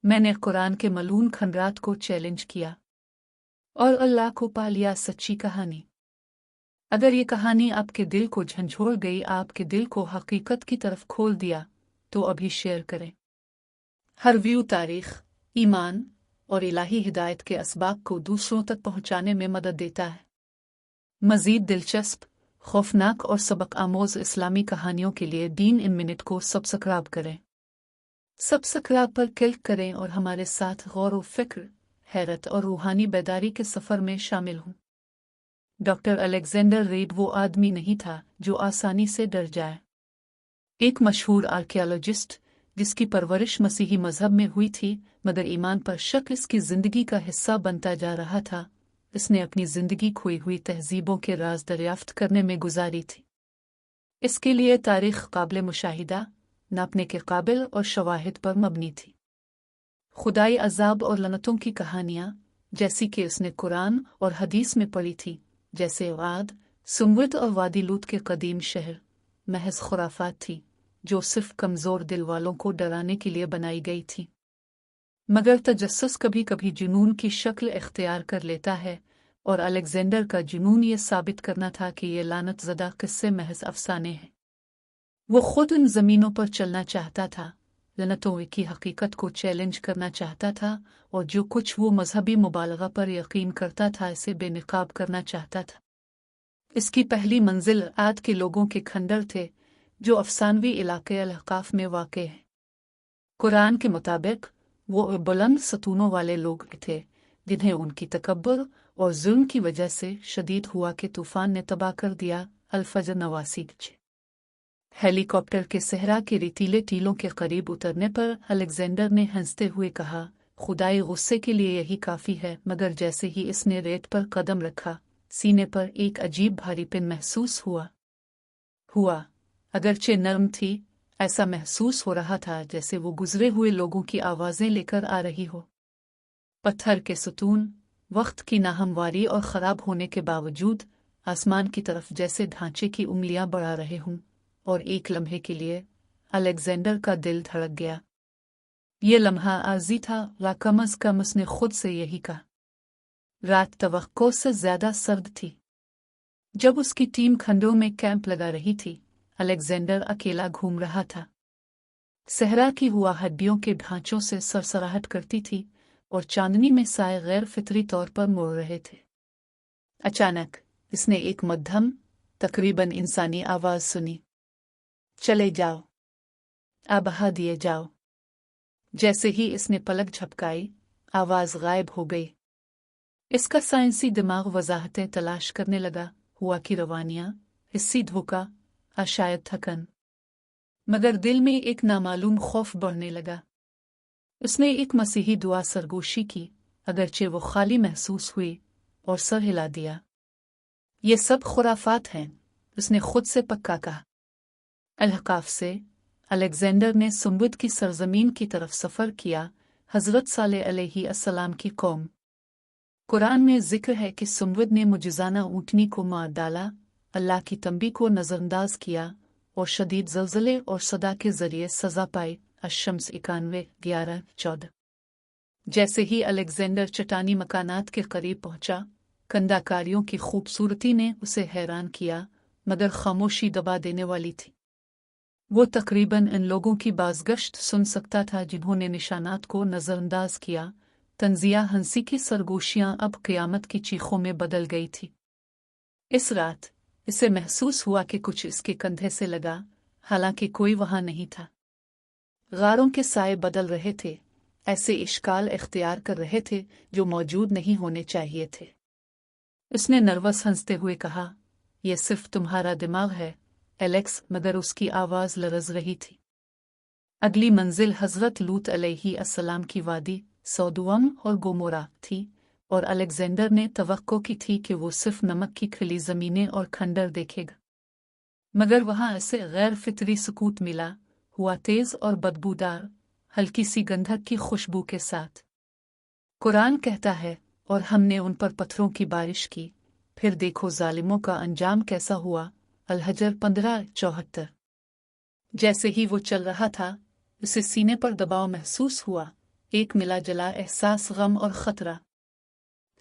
मैंने कुरान के मलून खंडरात को चैलेंज किया और अल्लाह को पा लिया सच्ची कहानी। अगर ये कहानी आपके दिल को झंझोड़ गई, आपके दिल को हकीकत की तरफ खोल दिया, तो अभी शेयर करें। हर व्यू तारीख, ईमान और इलाही हिदायत के असबाब को दूसरों तक पहुंचाने में मदद देता है। मज़ीद दिलचस्प, खौफनाक और सबक आमोज़ इस्लामी कहानियों के लिए दीन इन मिनट को सब्सक्राइब करें। सब्सक्राइब पर क्लिक करें और हमारे साथ गौर व फिक्र, हैरत और रूहानी बेदारी के सफ़र में शामिल हों। डॉक्टर अलेक्जेंडर रीड वो आदमी नहीं था जो आसानी से डर जाए। एक मशहूर आर्कियोलॉजिस्ट जिसकी परवरिश मसीही मजहब में हुई थी, मगर ईमान पर शक इसकी ज़िंदगी का हिस्सा बनता जा रहा था। इसने अपनी ज़िंदगी खोई हुई तहज़ीबों के राज दरियाफ्त करने में गुजारी थी। इसके लिए तारीख़ काबिल मुशाहिदा, नापने के काबिल और शवाहिद पर मबनी थी। खुदाई अज़ाब और लनतों की कहानियाँ, जैसी कि उसने कुरान और हदीस में पढ़ी थी, जैसे आद, सुमवत और वादी लूत के कदीम शहर, महज खुराफात थी जो सिर्फ कमज़ोर दिल वालों को डराने के लिए बनाई गई थी। मगर तजस्सुस कभी कभी जुनून की शक्ल इख्तियार कर लेता है, और अलेक्जेंडर का जुनून ये साबित करना था कि ये लानत ज़दा किस्से महज अफसाने हैं। वो खुद उन ज़मीनों पर चलना चाहता था, लनतों की हकीकत को चैलेंज करना चाहता था, और जो कुछ वो मजहबी मुबालगा पर यकीन करता था इसे बेनकाब करना चाहता था। इसकी पहली मंजिल आद के लोगों के खंडर थे, जो अफसानवी इलाके अल-अहकाफ में वाक़ है। कुरान के मुताबिक वो बुलंद सतूनों वाले लोग थे जिन्हें उनकी तकब्बुर और जुल्म की वजह से शदीद हुआ के तूफान ने तबाह कर दिया। अल-फजर 89। हेलीकॉप्टर के सहरा के रेतीले टीलों के करीब उतरने पर अलेक्जेंडर ने हंसते हुए कहा, खुदाई गुस्से के लिए यही काफ़ी है। मगर जैसे ही इसने रेत पर कदम रखा, सीने पर एक अजीब भारीपन महसूस हुआ। अगरचे नर्म थी, ऐसा महसूस हो रहा था जैसे वो गुजरे हुए लोगों की आवाज़ें लेकर आ रही हो। पत्थर के सुतून, वक्त की नाहमवारी और ख़राब होने के बावजूद आसमान की तरफ जैसे ढांचे की उंगलियां बढ़ा रहे हों, और एक लम्हे के लिए अलेक्जेंडर का दिल धड़क गया। ये लम्हा आर्जी था, या कम अज़ कम उसने खुद से यही कहा। रात तवक्को से ज़्यादा सर्द थी। जब उसकी टीम खंडों में कैंप लगा रही थी, अलेक्जेंडर अकेला घूम रहा था। सहरा की हुआ हड्डियों के ढांचों से सरसराहट करती थी, और चांदनी में साए गैर फितरी तौर पर मुड़ रहे थे। अचानक इसने एक मध्यम, तकरीबन इंसानी आवाज़ सुनी, चले जाओ, अब बहा दिए जाओ। जैसे ही इसने पलक झपकाई, आवाज़ गायब हो गई। इसका साइंसी दिमाग वजाहतें तलाश करने लगा, हुआ की रवानियाँ, हिस्सी धोखा, शायद थकन। मगर दिल में एक नामालूम खौफ बढ़ने लगा। उसने एक मसीही दुआ सरगोशी की, अगरचे वो खाली महसूस हुई, और सर हिला दिया। ये सब खुराफात हैं, उसने खुद से पक्का कहा। अल-अहकाफ से अलेक्जेंडर ने सुम्बुद की सरजमीन की तरफ सफ़र किया, हज़रत सालेह अलैहिस्सलाम की कौम। कुरान में जिक्र है कि सुम्बुद ने मुजिज़ाना ऊँटनी को मार डाला, अल्लाह की तंबी को नज़रअंदाज किया, और शदीद ज़लज़ले और सदा के ज़रिए सज़ा पाई। अश-शम्स 91:11-14। जैसे ही अलेक्जेंडर चट्टानी मकानात के करीब पहुंचा, कंदाकारियों की खूबसूरती ने उसे हैरान किया, मगर खामोशी दबा देने वाली थी। वो तकरीबन इन लोगों की बाज़गश्त सुन सकता था जिन्होंने निशानात को नज़रअंदाज किया। तंजिया हंसी की सरगोशियां अब क़यामत की चीखों में बदल गई थी। इस रात इसे महसूस हुआ कि कुछ इसके कंधे से लगा, हालांकि कोई वहां नहीं था। गारों के साए बदल रहे थे, ऐसे इश्काल इख्तियार कर रहे थे जो मौजूद नहीं होने चाहिए थे। उसने नर्वस हंसते हुए कहा, यह सिर्फ तुम्हारा दिमाग है एलेक्स, मगर उसकी आवाज़ लरज़ रही थी। अगली मंजिल हज़रत लूत अलैहिस्सलाम की वादी सौदुम और गोमोरा थी, और अलेक्जेंडर ने तवक्को की थी कि वो सिर्फ नमक की खिली ज़मीनें और खंडर देखेगा। मगर वहाँ ऐसे गैर फितरी सुकूत मिला, हुआ तेज़ और बदबूदार, हल्की सी गंधक की खुशबू के साथ। कुरान कहता है, और हमने उन पर पत्थरों की बारिश की, फिर देखो जालिमों का अंजाम कैसा हुआ। अल-हजर 15:74। जैसे ही वो चल रहा था, उसे सीने पर दबाव महसूस हुआ, एक मिला जला एहसास गम और खतरा।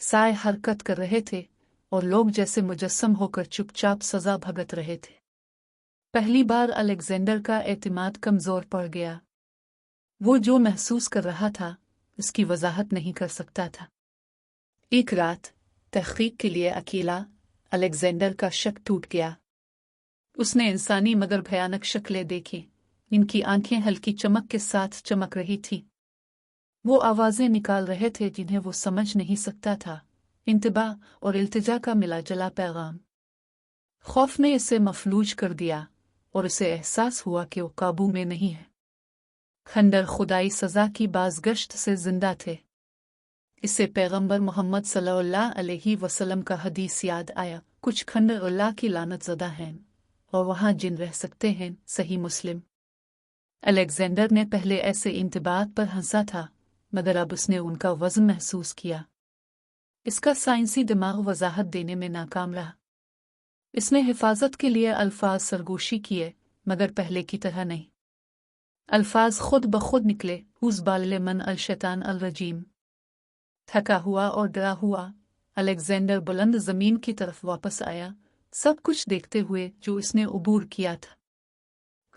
साए हरकत कर रहे थे और लोग जैसे मुजस्सम होकर चुपचाप सजा भगत रहे थे। पहली बार अलेक्जेंडर का एतमाद कमजोर पड़ गया। वो जो महसूस कर रहा था उसकी वजाहत नहीं कर सकता था। एक रात तहकीक के लिए अकेला अलेक्जेंडर का शक टूट गया। उसने इंसानी मगर भयानक शक्लें देखी। इनकी आंखें हल्की चमक के साथ चमक रही थी। वो आवाजें निकाल रहे थे जिन्हें वो समझ नहीं सकता था। इंतबा और इल्तिजा का मिला जला पैगाम। खौफ ने इसे मफलूज कर दिया और उसे एहसास हुआ कि वो काबू में नहीं है। खंडर खुदाई सजा की बाज़गश्त से जिंदा थे। इससे पैगंबर मोहम्मद सल्लल्लाहु अलैहि वसल्लम का हदीस याद आया, कुछ खंडर अल्लाह की लानत ज़दा हैं और वहाँ जिन रह सकते हैं। सही मुस्लिम। अलेक्जेंडर ने पहले ऐसे इंतबात पर हंसा था मगर अब उसने उनका वज़न महसूस किया। इसका साइंसी दिमाग वजाहत देने में नाकाम रहा। इसने हिफाजत के लिए अल्फाज सरगोशी किए मगर पहले की तरह नहीं। अल्फाज खुद ब खुद निकले, उस बाल मन अल शैतान अल रजीम। थका हुआ और डरा हुआ अलेक्जेंडर बुलंद जमीन की तरफ वापस आया, सब कुछ देखते हुए जो इसने उबूर किया था।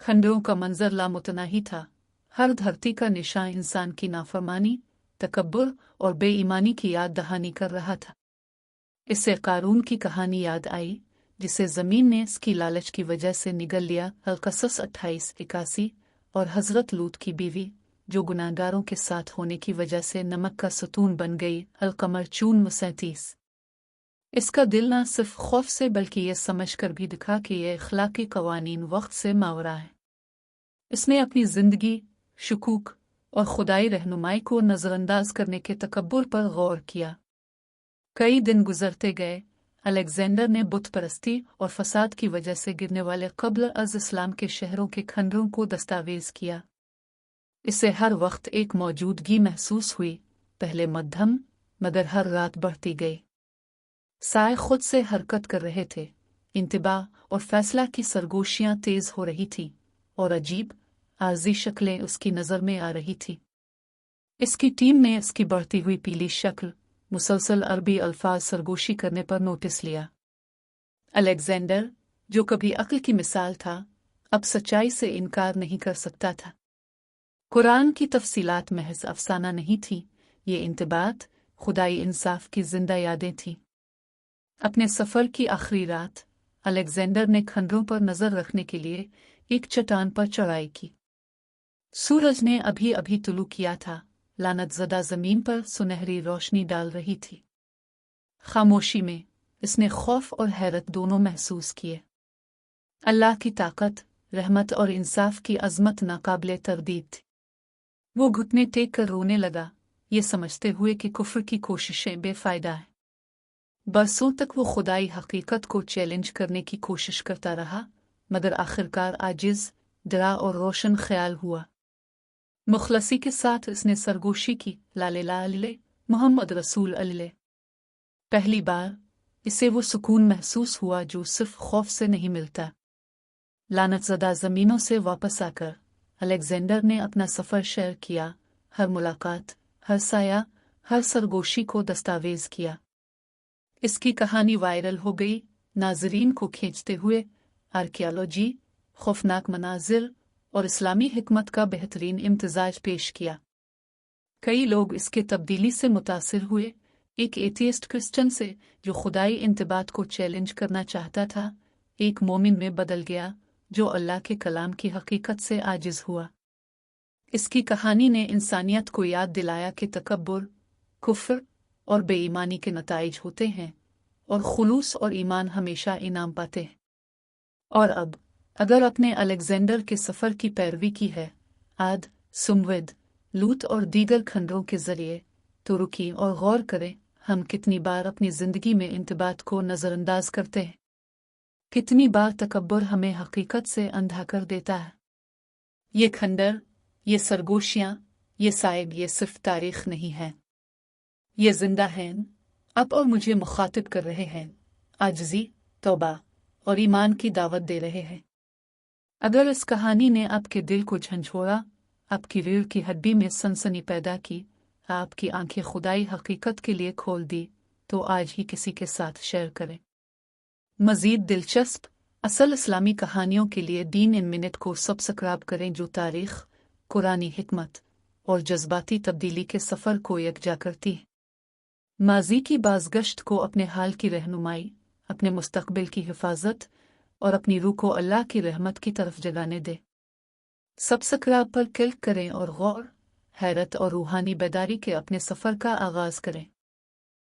खंडरों का मंजर लामुतनाही था। हर धरती का निशान इंसान की नाफरमानी, तकब्बुर और बेईमानी की याद दहानी कर रहा था। इससे कारून की कहानी याद आई जिसे ज़मीन ने इसकी लालच की वजह से निगल लिया। अल-क़सस 28:81। और हज़रत लूत की बीवी जो गुनाहगारों के साथ होने की वजह से नमक का सतून बन गई। अल-क़मर 34:37। इसका दिल न सिर्फ खौफ से बल्कि ये समझ कर भी दिखा कि ये अखलाकी कवानीन वक्त से मावरा है। इसने अपनी ज़िंदगी, शुकूक और खुदाई रहनुमाई को नज़रअंदाज करने के तकब्बुर पर गौर किया। कई दिन गुजरते गए। अलेक्जेंडर ने बुत परस्ती और फसाद की वजह से गिरने वाले क़ब्ल अज़ इस्लाम के शहरों के खंडरों को दस्तावेज़ किया। इससे हर वक्त एक मौजूदगी महसूस हुई, पहले मध्यम मगर हर रात बढ़ती गई। साए खुद से हरकत कर रहे थे। इंतबा और फैसला की सरगोशियां तेज हो रही थी और अजीब आर्जी शक्लें उसकी नज़र में आ रही थी। इसकी टीम ने इसकी बढ़ती हुई पीली शक्ल, मुसलसल अरबी अल्फाज सरगोशी करने पर नोटिस लिया। अलेक्जेंडर जो कभी अक्ल की मिसाल था अब सच्चाई से इनकार नहीं कर सकता था। कुरान की तफसीलात महज अफसाना नहीं थी, ये इंतबात खुदाई इंसाफ की जिंदा यादें थीं। अपने सफ़र की आखिरी रात अलेक्जेंडर ने खंडरों पर नज़र रखने के लिए एक चट्टान पर चढ़ाई की। सूरज ने अभी अभी तुलू किया था। लानतज़दा ज़मीन पर सुनहरी रोशनी डाल रही थी। खामोशी में इसने खौफ और हैरत दोनों महसूस किए। अल्लाह की ताकत, रहमत और इंसाफ की अज़मत नाकाबिले तरदीद थी। वो घुटने टेक कर रोने लगा, ये समझते हुए कि कुफ्र की कोशिशें बेफ़ायदा हैं। बरसों तक वो खुदाई हकीकत को चैलेंज करने की कोशिश करता रहा मगर आखिरकार आजिज़, डरा और रोशन ख्याल हुआ। मुखलसी के साथ इसने सरगोशी की, ला इलाहा इल्लल्लाह मुहम्मद रसूल अल्लाह। पहली बार इसे वो सुकून महसूस हुआ जो सिर्फ खौफ से नहीं मिलता। लानतज़दा ज़मीनों से वापस आकर अलेक्जेंडर ने अपना सफ़र शेयर किया। हर मुलाकात, हर साया, हर सरगोशी को दस्तावेज़ किया। इसकी कहानी वायरल हो गई, नाज़रीन को खींचते हुए आर्कियोलॉजी, खौफनाक मनाजिर और इस्लामी हिकमत का बेहतरीन इम्तिजाज पेश किया। कई लोग इसके तब्दीली से मुतासिर हुए। एक एथियस्ट क्रिश्चियन से जो खुदाई इंतबात को चैलेंज करना चाहता था, एक मोमिन में बदल गया जो अल्लाह के कलाम की हकीकत से आजिज़ हुआ। इसकी कहानी ने इंसानियत को याद दिलाया कि तकब्बुर, कुफ्र और बेईमानी के नताइज होते हैं और खुलूस और ईमान हमेशा इनाम पाते हैं। और अब अगर अपने अलेक्जेंडर के सफ़र की पैरवी की है, आद, सुमवेद, लूत और दीगर खंडरों के ज़रिए, तो रुकिए और गौर करें हम कितनी बार अपनी ज़िंदगी में इंतबात को नज़रअंदाज करते हैं। कितनी बार तकब्बुर हमें हकीकत से अंधा कर देता है। ये खंडर, ये सरगोशियाँ, ये साइब, ये सिर्फ तारीख़ नहीं है, ये जिंदा हैं, अब और मुझे मुखातिब कर रहे हैं, आजिज़ी, तौबा और ईमान की दावत दे रहे हैं। अगर इस कहानी ने आपके दिल को झंझोड़ा, आपकी रीढ़ की हड्डी में सनसनी पैदा की, آپ کی آنکھیں خدائی حقیقت کے لیے کھول دی تو آج ہی کسی کے ساتھ شیئر کریں۔ مزید دلچسپ اصل اسلامی کہانیوں کے لیے دین ان منٹ کو سبسکرائب کریں، جو تاریخ، قرآنی حکمت اور جذباتی تبدیلی کے سفر کو یکجا کرتی ہے۔ ماضی کی بازگشت کو اپنے حال کی رہنمائی، اپنے مستقبل کی حفاظت اور اپنی روح کو اللہ کی رحمت کی طرف جگانے دے۔ سبسکرائب پر کلک کریں اور غور، حیرت اور روحانی بیداری کے اپنے سفر کا آغاز کریں۔